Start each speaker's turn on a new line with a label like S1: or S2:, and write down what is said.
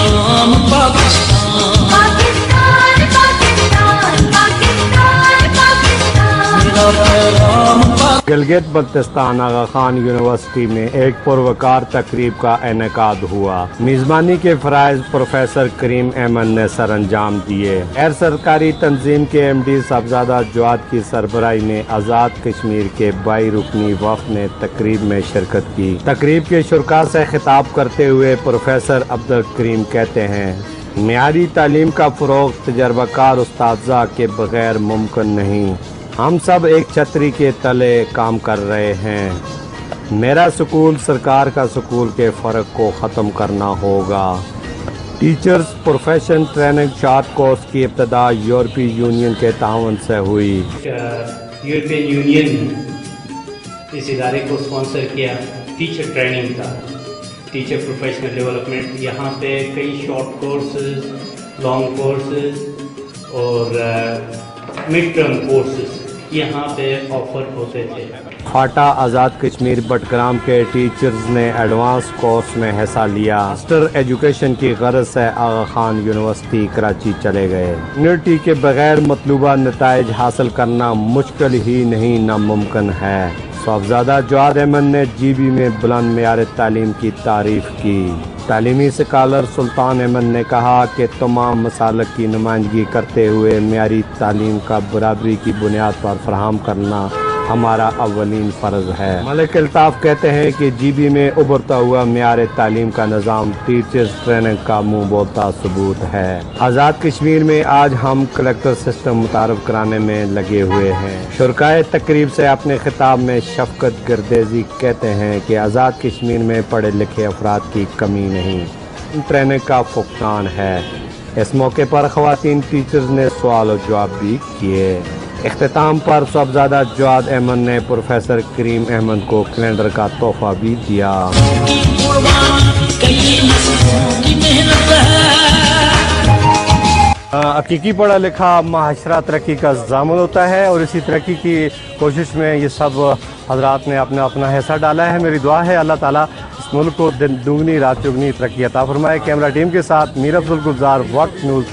S1: पैगाम पाकिस्तान,
S2: पाकिस्तान पाकिस्तान पाकिस्तान पाकिस्तान,
S1: मेरा पैगाम पाकिस्तान।
S3: गिलगित बल्तिस्तान आगा खान यूनिवर्सिटी में एक पुरवकार तकरीब का इनेकाद हुआ। मेजबानी के फराइज प्रोफेसर करीम अहमद ने सर अंजाम दिए। गैर सरकारी तंजीम के MD साहबजादा जवाद की सरबराही में आज़ाद कश्मीर के 22 रुकनी वफ़द ने तकरीब में शिरकत की। तकरीब के शुरका से खिताब करते हुए प्रोफेसर अब्दुल करीम कहते हैं, मियारी तालीम का फ़रोग़ तजर्बाकार उस्ताज़ा के बगैर मुमकिन नहीं। हम सब एक छतरी के तले काम कर रहे हैं। मेरा स्कूल सरकार का स्कूल के फ़र्क को ख़त्म करना होगा। Teachers profession training short course की इब्तदा यूरोपीय यूनियन के ताउन से हुई।
S4: यूरोपियन यूनियन इस इदारे को स्पॉन्सर किया टीचर ट्रेनिंग का, टीचर प्रोफेशनल डेवलपमेंट। यहाँ पे कई शॉर्ट कोर्सेज, लॉन्ग कोर्सेज और मिड टर्म कोर्सेज यहाँ पे ऑफर होते थे।
S3: फाटा आज़ाद कश्मीर बटग्राम के टीचर्स ने एडवांस कोर्स में हिस्सा लिया। मास्टर एजुकेशन की गरज से आगा खान यूनिवर्सिटी कराची चले गए। यूनिवर्सिटी के बगैर मतलूबा नताइज हासिल करना मुश्किल ही नहीं नामुमकिन है। साहबजादा जवाद अहमद ने GB में बुलंद मेयार तालीम की तारीफ की। तालीमी स्कॉलर सुल्तान अहमद ने कहा कि तमाम मसालक की नुमाइंदगी करते हुए मेयारी तालीम का बराबरी की बुनियाद पर फराहम करना हमारा अव्वलीन फ़र्ज़ है। मलिक अल्ताफ़ कहते हैं कि GB में उभरता हुआ मेयार तालीम का निज़ाम टीचर्स ट्रेनिंग का मुँह बोलता सबूत है। आज़ाद कश्मीर में आज हम कलेक्टर सिस्टम मुतारफ़ कराने में लगे हुए हैं। शुरकाए तकरीब से अपने खिताब में शफ़क़त गिरदेज़ी कहते हैं कि आज़ाद कश्मीर में पढ़े लिखे अफराद की कमी नहीं, ट्रेनिंग का फुकदान है। इस मौके पर ख़वातीन टीचर्स ने सवाल और जवाब भी किए। इख्तिताम पर साहबजादा जवाद अहमद ने प्रोफेसर करीम अहमद को कैलेंडर का तोहफा भी दिया। हकीकी पढ़ा लिखा माशरा तरक्की का ज़ामन होता है और इसी तरक्की की कोशिश में ये सब हजरात ने अपना अपना हिस्सा डाला है। मेरी दुआ है अल्लाह ताला इस मुल्क को दिन दुगनी रात चुगनी तरक्की अता फरमाए। कैमरा टीम के साथ मीर अब्दुल गुलजार, वक्त न्यूज़।